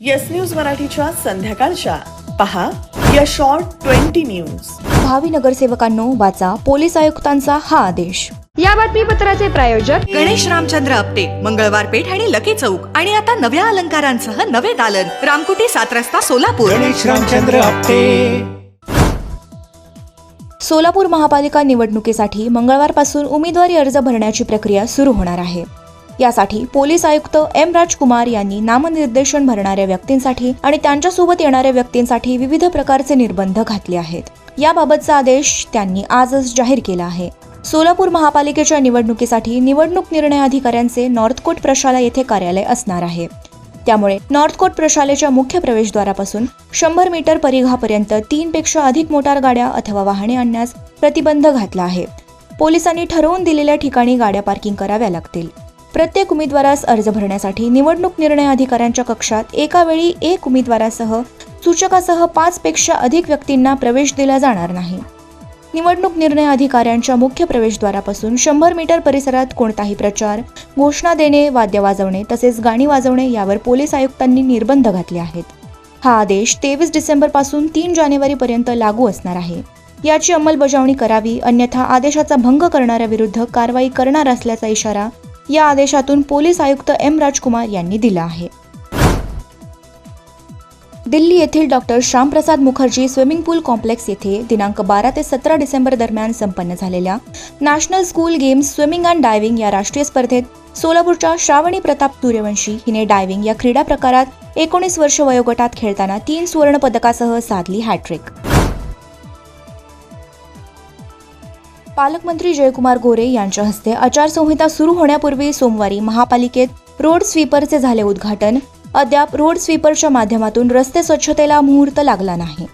Yes news मराठीच्या संध्याकाळच्या पहा या शॉर्ट 20 न्यूज। भावी नगरसेवकांनो वाचा, पोलीस आयुक्तांचा हा आदेश। या बातमीपत्राचे प्रायोजक गणेश रामचंद्र आपटे, मंगळवार पेठ आणि लकी चौक आणि आता नव्या अलंकारांसह नवे दालन, रामकुटी 7 रस्ता सोलापूर। गणेश रामचंद्र आपटे। सोलापूर महापालिका निवडणुकीसाठी मंगळवारपासून उमेदवारी अर्ज भरण्याची प्रक्रिया सुरू होणार आहे। यासाठी पोलीस आयुक्त एम राजकुमार यांनी नामनिर्देशन भरणाऱ्या व्यक्तींसाठी आणि त्यांच्यासोबत येणाऱ्या व्यक्तींसाठी विविध प्रकारचे निर्बंध घातले आहेत। याबाबतचा आदेश त्यांनी आजच जाहीर केला आहे। सोलापूर महापालिकेच्या निवडणुकीसाठी निवडणूक निर्णय अधिकाऱ्यांचे नॉर्थकोट प्रशाला येथे कार्यालय असणार आहे। त्यामुळे नॉर्थकोट प्रशालेच्या मुख्य प्रवेशद्वारापासून 100 मीटर परिघापर्यंत 3 पेक्षा अधिक मोटार गाड्या अथवा वाहने आणण्यास प्रतिबंध घातला आहे। पोलिसांनी ठरवून दिलेल्या ठिकाणी गाड्या पार्किंग कराव्या लागतील। प्रत्येक उमेदवारास अर्ज भरण्यासाठी निवडणूक निर्णय अधिकाऱ्यांच्या कक्षात एका वेळी एक उमेदवारासह सूचकासह 5 पेक्षा अधिक व्यक्तींना प्रवेश दिला जाणार नाही। निवडणूक निर्णय अधिकाऱ्यांच्या मुख्य प्रवेशद्वारापासून 100 मीटर परिसरात कोणताही प्रचार, घोषणा देणे, वाद्य वाजवणे तसेच गाणी वाजवणे यावर पोलीस आयुक्तांनी निर्बंध घातले आहेत। हा आदेश 23 डिसेंबर पासून 3 जानेवारीपर्यंत लागू असणार आहे। याची अंमलबजावणी करावी, अन्यथा आदेशाचा भंग करणाऱ्या विरुद्ध कारवाई करणार असल्याचा इशारा या आदेशातून पोलीस आयुक्त एम राजकुमार यांनी दिला आहे। दिल्ली येथील डॉक्टर श्यामप्रसाद मुखर्जी स्विमिंग पूल कॉम्प्लेक्स येथे दिनांक 12 ते 17 डिसेंबर दरम्यान संपन्न झालेल्या national school games swimming and diving या राष्ट्रीय स्पर्धेत सोलापूरच्या श्रावणी प्रताप सूर्यवंशी हिने डायव्हिंग या क्रीडा प्रकारात 19 वर्ष वयोगटात खेळताना 3 सुवर्ण पदकासह साधली हॅट्रिक। पालकमंत्री जयकुमार गोरे यांच्या हस्ते आचारसंहिता सुरू होण्यापूर्वी सोमवारी महापालिकेत रोड स्वीपरचे झाले उद्घाटन। अद्याप रोड स्वीपरच्या माध्यमातून रस्ते स्वच्छतेला मुहूर्त लागला नाही।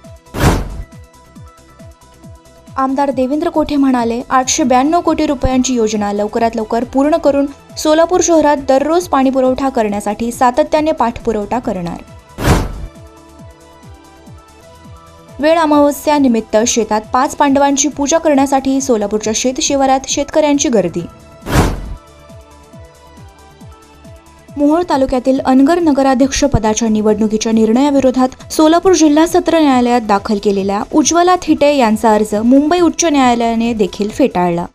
आमदार देवेंद्र कोठे म्हणाले, 892 कोटी रुपयांची योजना लवकरात लवकर पूर्ण करून सोलापूर शहरात दररोज पाणी पुरवठा करण्यासाठी सातत्याने पाठपुरवठा करणार। वेळ अमावस्या निमित्त शेतात 5 पांडवांची पूजा करण्यासाठी सोलापूरच्या शेत शिवारात शेतकऱ्यांची गर्दी। मोहोळ तालुक्यातील अनगर नगराध्यक्ष पदाच्या निवडणुकीच्या निर्णयाविरोधात सोलापूर जिल्हा सत्र न्यायालयात दाखल केलेल्या उज्ज्वला थिटे यांचा अर्ज मुंबई उच्च न्यायालयाने देखील फेटाळला।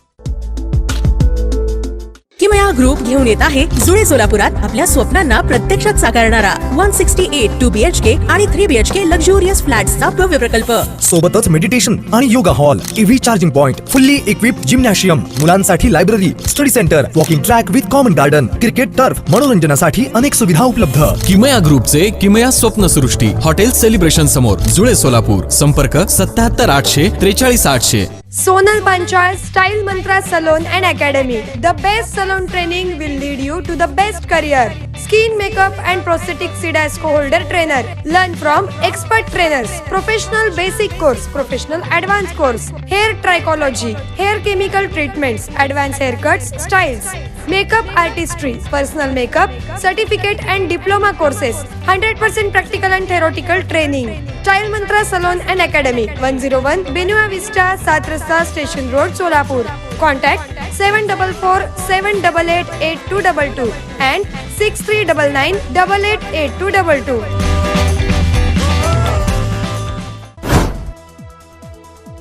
किमया ग्रुप घेऊन येत आहे जुळे सोलापुरात आपल्या स्वप्नांना प्रत्यक्षात साकारणारा 168 2 BHK आणि 3 BHK लक्झुरियस फ्लॅट्सचा भव्य प्रकल्प। सोबतच मेडिटेशन आणि yoga hall, EV charging point, fully equipped gymnasium, मुलांसाठी library, study centre, walking track with common garden, cricket turf, मनोरंजनासाठी अनेक सुविधा उपलब्ध। किमया ग्रुपचे किमया स्वप्नसृष्टी हॉटेल सेलिब्रेशन समोर जुळे सोलापूर। संपर्क 77 800 43 800। Sonal Panchal Style Mantra Salon and Academy. The best salon training will lead you to the best career. Skin makeup and prosthetic Sidasco holder trainer. Learn from expert trainers. Professional basic course, professional advanced course. Hair trichology, hair chemical treatments, advanced haircuts, styles. Makeup artistry, personal makeup, certificate and diploma courses. 100% practical and theoretical training. Style Mantra Salon and Academy. 101 Benua Vista, 7 Rasta Station Road, Solapur. Contact 744 788 8222 and 6399 888222.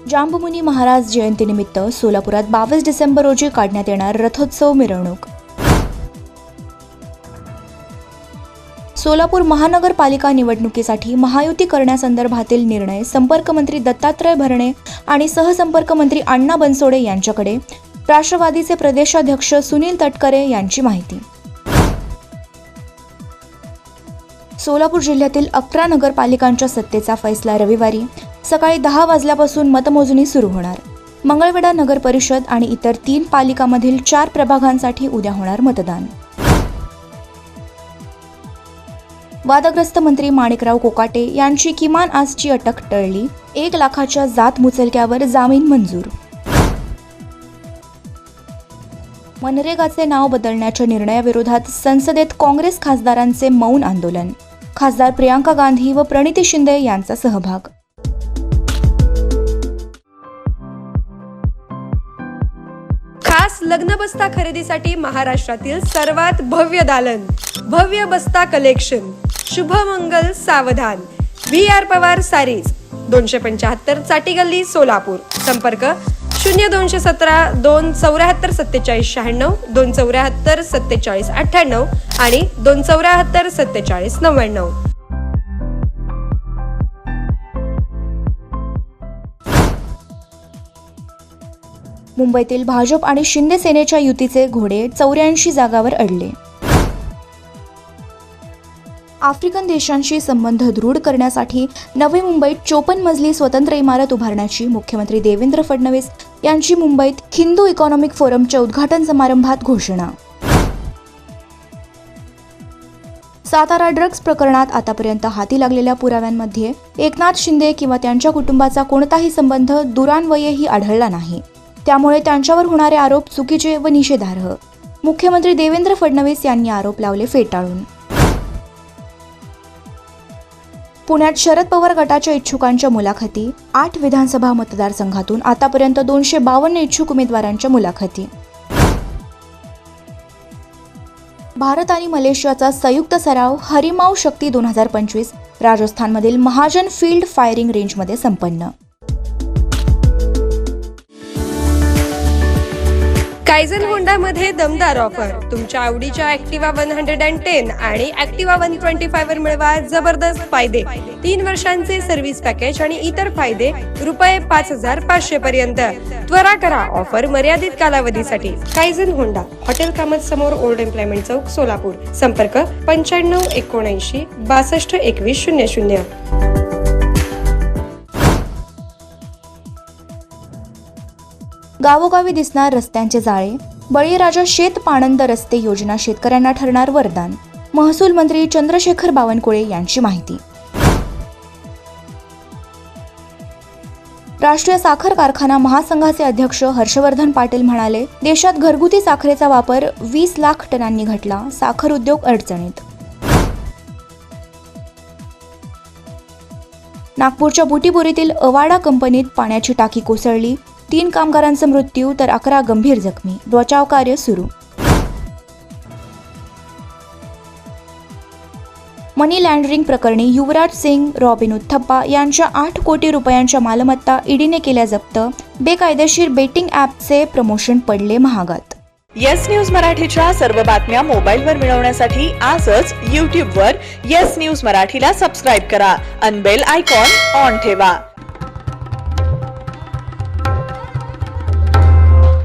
जांबुमुनी Maharaj जयंतीनिमित्त सोलापुरात 22 डिसेंबर रोजी काढण्यात येणार रथोत्सव मिरवणूक। सोलापूर महानगरपालिका निवडणुकीसाठी महायुती करण्यासंदर्भातील निर्णय संपर्कमंत्री दत्तात्रय भरणे आणि सहसंपर्कमंत्री अण्णा बनसोडे यांच्याकडे राष्ट्रवादीचे प्रदेशाध्यक्ष सुनील तटकरे यांची माहिती। सोलापूर जिल्ह्यातील 11 नगरपालिकांच्या सत्तेचा फैसला रविवारी सकाळी 10 वाजल्यापासून मतमोजणी सुरू होणार। मंगळवेढा नगर परिषद आणि इतर 3 पालिकांमधील 4 प्रभागांसाठी उद्या होणार मतदान। वादग्रस्त मंत्री माणिकराव कोकाटे यांची किमान आजची अटक टळली। 1 लाखाच्या जात मुचलक्यावर जामीन मंजूर। मनरेगाचे नाव बदलण्याच्या निर्णयाविरोधात संसदेत काँग्रेस खासदारांचे मौन आंदोलन। खासदार प्रियांका गांधी व प्रणिती शिंदे यांचा सहभाग। खास लग्न बस्ता खरेदीसाठी महाराष्ट्रातील सर्वात भव्य दालन, भव्य बस्ता कलेक्शन। शुभमंगल सावधान. VR पवार सारीज 275 चाटी गल्ली सोलापूर. संपर्क 0217 274 47 96, 274 47 98 आणि 274 47 99. मुंबईतील भाजप आणि शिंदे सेनेच्या युतीचे घोडे 84 जागावर अडले. आफ्रिकन देशांशी संबंध दृढ करण्यासाठी नवी मुंबईत 54 मजली स्वतंत्र इमारत उभारण्याची मुख्यमंत्री देवेंद्र फडणवीस यांची मुंबईत हिंदू इकॉनॉमिक फोरमच्या उद्घाटन समारंभात घोषणा. सातारा ड्रग्ज प्रकरणात आतापर्यंत हाती लागलेल्या पुराव्यांमध्ये एकनाथ शिंदे किंवा त्यांच्या कुटुंबाचा कोणताही संबंध दुरान्वयही आढळला नाही. त्यामुळे त्यांच्यावर होणारे आरोप चुकीचे व निषेधार्ह. मुख्यमंत्री देवेंद्र फडणवीस यांनी आरोप लावले फेटाळून. पुण्यात शरद पवार गटाच्या इच्छुकांच्या मुलाखती. 8 विधानसभा मतदारसंघातून आतापर्यंत 252 इच्छुक उमेदवारांच्या मुलाखती. भारत आणि मलेशियाचा संयुक्त सराव हरिमाऊ शक्ती 2025 राजस्थानमधील महाजन फील्ड फायरिंग रेंजमध्ये संपन्न. कायझन होंडामध्ये दमदार ऑफर. तुमच्या आवडीच्या ॲक्टिवा 110 आणि ॲक्टिवा 125 वर मिळवा जबरदस्त फायदे. 3 वर्षांचे सर्व्हिस पॅकेज आणि इतर फायदे ₹5,500 पर्यंत. त्वरा करा, ऑफर मर्यादित कालावधीसाठी. कायझन होंडा, हॉटेल कामत समोर, ओल्ड एम्प्लॉयमेंट चौक, सोलापूर. संपर्क 95 79 62 21 00. गावोगावी दिसणार रस्त्यांचे जाळे. बळीराजा शेत पाणंद रस्ते योजना शेतकऱ्यांना ठरणार वरदान. महसूल मंत्री चंद्रशेखर बावनकुळे यांची माहिती. राष्ट्रीय साखर कारखाना महासंघाचे अध्यक्ष हर्षवर्धन पाटील म्हणाले, देशात घरगुती साखरेचा वापर 20 लाख टनांनी घटला. साखर उद्योग अडचणीत. नागपूरच्या बुटीबोरीतील अवाडा कंपनीत पाण्याची टाकी कोसळली. 3 कामगारांचा मृत्यू तर 11 गंभीर जखमी. बचाव कार्य सुरू. मनी लॉन्ड्रिंग प्रकरणी युवराज सिंग, रॉबिन उथप्पा यांच्या 8 कोटी रुपयांच्या मालमत्ता ईडीने केल्या जप्त. बेकायदेशीर बेटिंग ॲपचे प्रमोशन पडले महागात. येस न्यूज मराठीच्या सर्व बातम्या मोबाईलवर मिळवण्यासाठी आजच YouTubeवर येस न्यूज मराठीला सबस्क्राईब करा आणि बेल आयकॉन ऑन ठेवा.